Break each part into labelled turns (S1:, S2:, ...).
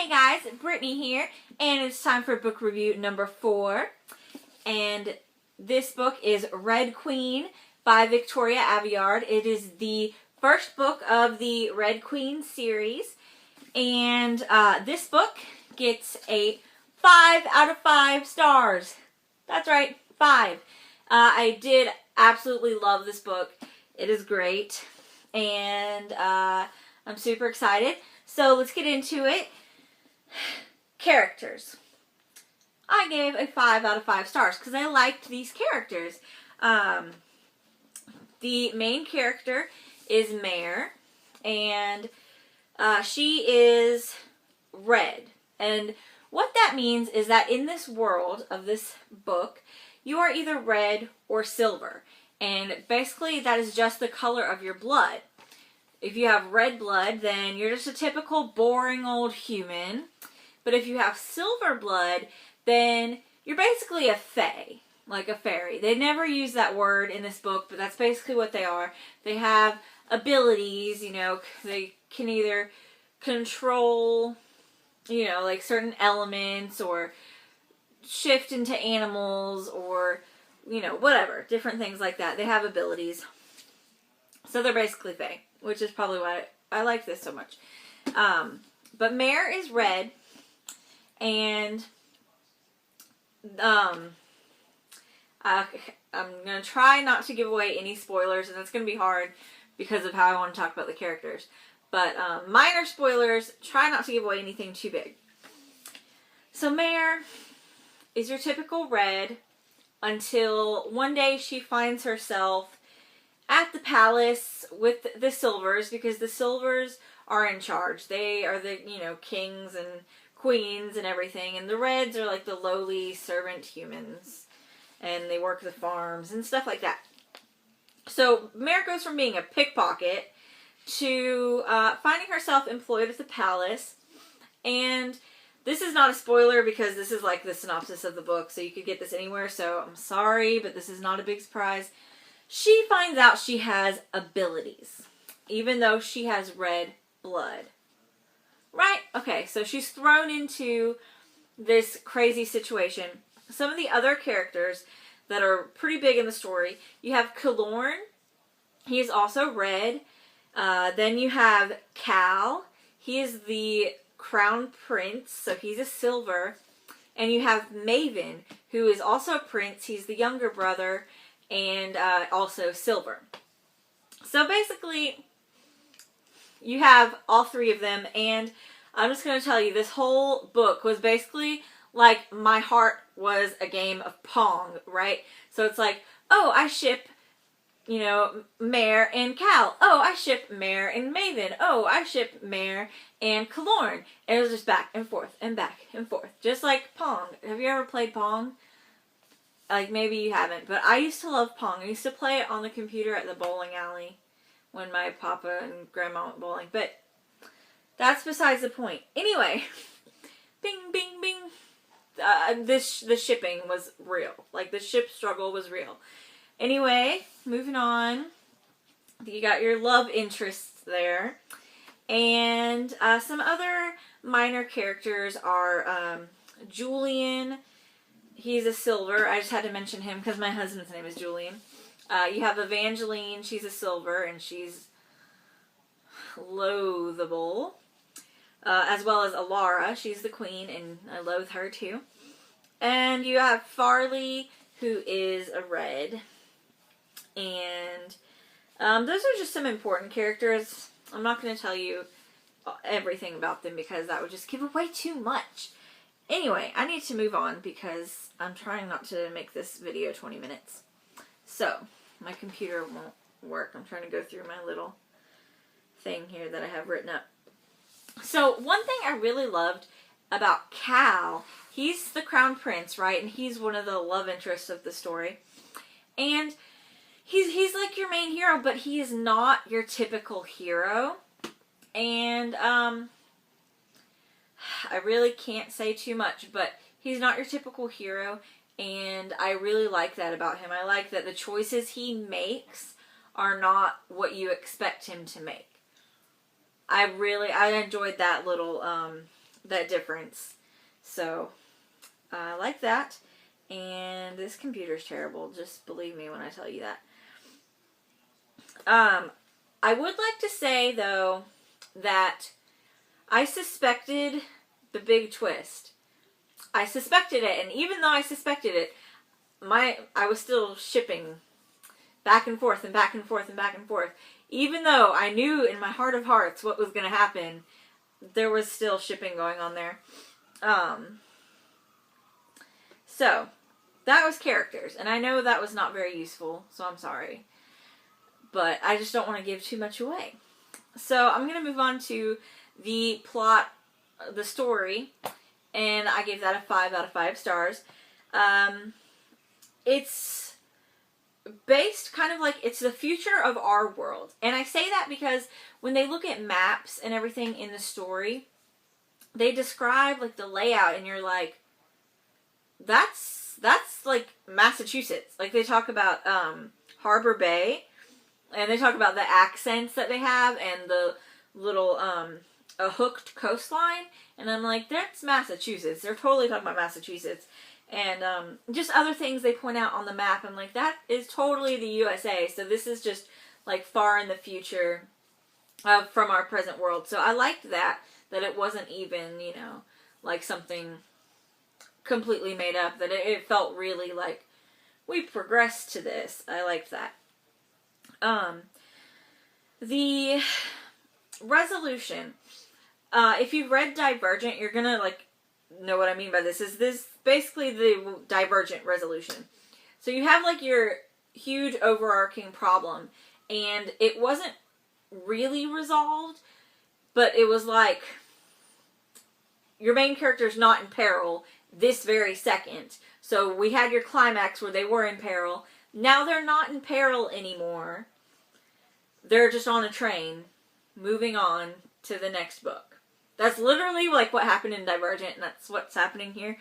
S1: Hey guys, Brittany here, and it's time for book review number 4. And this book is Red Queen by Victoria Aveyard. It is the first book of the Red Queen series. And this book gets a 5 out of 5 stars. That's right, 5. I did absolutely love this book. It is great. And I'm super excited. So let's get into it. Characters. I gave a 5 out of 5 stars because I liked these characters. The main character is Mare, and she is red. And what that means is that in this world of this book, you are either red or silver. And basically that is just the color of your blood. If you have red blood, then you're just a typical boring old human. But if you have silver blood, then you're basically a fae, like a fairy. They never use that word in this book, but that's basically what they are. They have abilities, you know, they can either control, you know, like certain elements or shift into animals or, you know, whatever. Different things like that. They have abilities. So they're basically fae, which is probably why I like this so much. But Mare is red, and I'm going to try not to give away any spoilers, and that's going to be hard because of how I want to talk about the characters. But minor spoilers, try not to give away anything too big. So Mare is your typical red until one day she finds herself at the palace with the Silvers, because the Silvers are in charge. They are the, you know, kings and queens and everything, and the Reds are like the lowly servant humans, and they work the farms and stuff like that. So Mare goes from being a pickpocket to finding herself employed at the palace, and this is not a spoiler because this is like the synopsis of the book, so you could get this anywhere, so I'm sorry, but this is not a big surprise. She finds out she has abilities, even though she has red blood. Right? Okay, so she's thrown into this crazy situation. Some of the other characters that are pretty big in the story, you have Kalorn. He is also red. Then you have Cal. He is the crown prince, so he's a silver. And you have Maven, who is also a prince. He's the younger brother, and also silver. So basically, you have all three of them, and I'm just going to tell you, this whole book was basically like my heart was a game of Pong, right? So it's like, oh, I ship, you know, Mare and Cal. Oh, I ship Mare and Maven. Oh, I ship Mare and Kalorn. And it was just back and forth and back and forth. Just like Pong. Have you ever played Pong? Like, maybe you haven't, but I used to love Pong. I used to play it on the computer at the bowling alley when my papa and grandma went bowling, but that's besides the point. Anyway, bing, bing, bing. The shipping was real. Like, the ship struggle was real. Anyway, moving on. You got your love interests there. And some other minor characters are Julian. He's a silver. I just had to mention him because my husband's name is Julian. You have Evangeline. She's a silver, and she's loathable. As well as Alara. She's the queen, and I loathe her too. And you have Farley, who is a red. And those are just some important characters. I'm not going to tell you everything about them because that would just give away too much. Anyway, I need to move on because I'm trying not to make this video 20 minutes. So, my computer won't work. I'm trying to go through my little thing here that I have written up. So, one thing I really loved about Cal, he's the crown prince, right? And he's one of the love interests of the story. And he's like your main hero, but he is not your typical hero. And, I really can't say too much, but he's not your typical hero, and I really like that about him. I like that the choices he makes are not what you expect him to make. I enjoyed that little that difference. So, I like that. And this computer's terrible. Just believe me when I tell you that. I would like to say, though, that I suspected the big twist. I suspected it, and even though I suspected it, I was still shipping back and forth and back and forth and back and forth. Even though I knew in my heart of hearts what was going to happen, there was still shipping going on there. So, that was characters, and I know that was not very useful, so I'm sorry. But I just don't want to give too much away. So, I'm going to move on to the plot, the story, and I gave that a 5 out of 5 stars. It's based kind of like, it's the future of our world. And I say that because when they look at maps and everything in the story, they describe like the layout and you're like, that's like Massachusetts. Like they talk about Harbor Bay, and they talk about the accents that they have and the little a hooked coastline, and I'm like, that's Massachusetts. They're totally talking about Massachusetts. And just other things they point out on the map. I'm like, that is totally the USA. So this is just like far in the future from our present world. So I liked that it wasn't even, you know, like something completely made up. That it felt really like we progressed to this. I liked that. The resolution. If you've read Divergent, you're gonna like know what I mean by this. Is this basically the Divergent resolution? So you have like your huge overarching problem, and it wasn't really resolved, but it was like your main character's not in peril this very second. So we had your climax where they were in peril. Now they're not in peril anymore. They're just on a train, moving on to the next book. That's literally like what happened in Divergent, and that's what's happening here.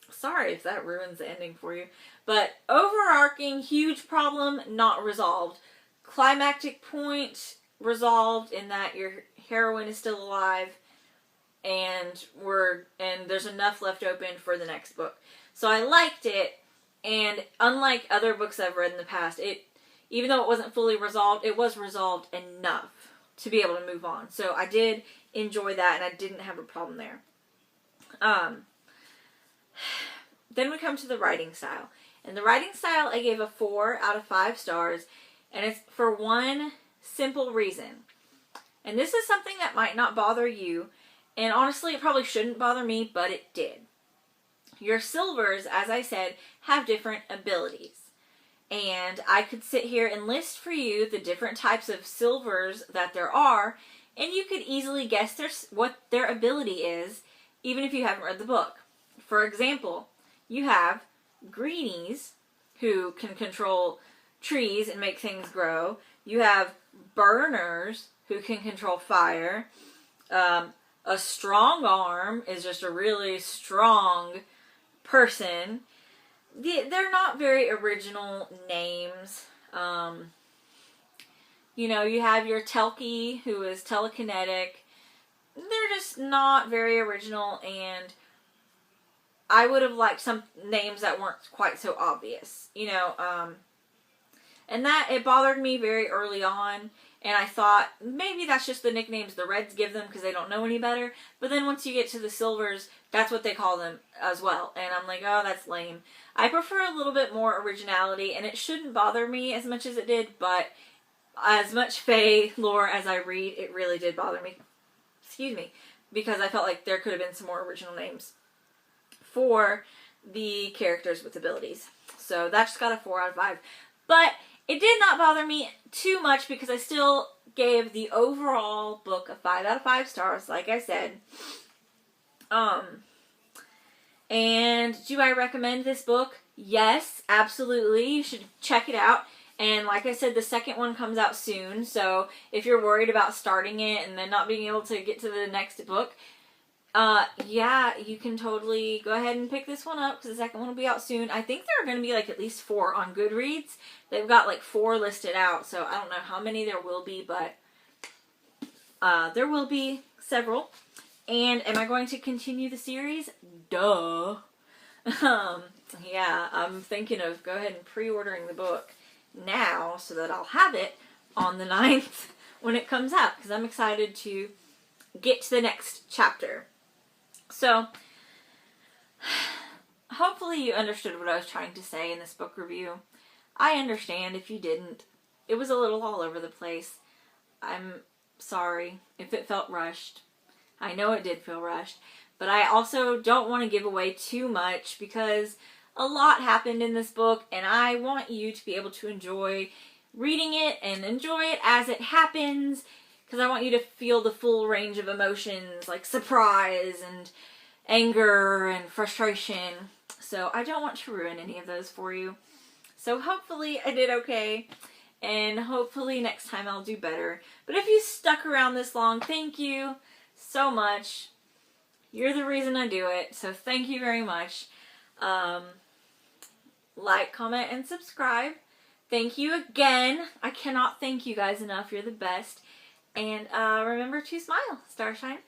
S1: Sorry if that ruins the ending for you. But overarching, huge problem, not resolved. Climactic point, resolved in that your heroine is still alive, and there's enough left open for the next book. So I liked it, and unlike other books I've read in the past, even though it wasn't fully resolved, it was resolved enough to be able to move on. So I did enjoy that, and I didn't have a problem there. Then we come to the writing style. And the writing style, I gave a 4 out of 5 stars, and it's for one simple reason. And this is something that might not bother you, and honestly, it probably shouldn't bother me, but it did. Your silvers, as I said, have different abilities. And I could sit here and list for you the different types of silvers that there are, and you could easily guess what their ability is, even if you haven't read the book. For example, you have greenies, who can control trees and make things grow. You have burners, who can control fire. A strong arm is just a really strong person. They're not very original names. You know, you have your Telki, who is telekinetic. They're just not very original, and I would have liked some names that weren't quite so obvious, you know, and that, it bothered me very early on, and I thought, maybe that's just the nicknames the Reds give them because they don't know any better, but then once you get to the Silvers, that's what they call them as well, and I'm like, oh, that's lame. I prefer a little bit more originality, and it shouldn't bother me as much as it did, but as much Fae lore as I read, it really did bother me. Excuse me, because I felt like there could have been some more original names for the characters with abilities. So that just got a 4 out of 5. But it did not bother me too much because I still gave the overall book a 5 out of 5 stars, like I said. And do I recommend this book? Yes, absolutely. You should check it out. And like I said, the second one comes out soon. So if you're worried about starting it and then not being able to get to the next book, yeah, you can totally go ahead and pick this one up because the second one will be out soon. I think there are going to be like at least 4 on Goodreads. They've got like 4 listed out, so I don't know how many there will be, but there will be several. And am I going to continue the series? Duh. Yeah, I'm thinking of go ahead and pre-ordering the book now so that I'll have it on the 9th when it comes out, because I'm excited to get to the next chapter. So, hopefully you understood what I was trying to say in this book review. I understand if you didn't. It was a little all over the place. I'm sorry if it felt rushed. I know it did feel rushed. But I also don't want to give away too much because a lot happened in this book, and I want you to be able to enjoy reading it and enjoy it as it happens, because I want you to feel the full range of emotions like surprise and anger and frustration. So I don't want to ruin any of those for you. So hopefully I did okay, and hopefully next time I'll do better. But if you stuck around this long, thank you so much. You're the reason I do it, so thank you very much. Like, comment, and subscribe. Thank you again. I cannot thank you guys enough. You're the best. And remember to smile, Starshine.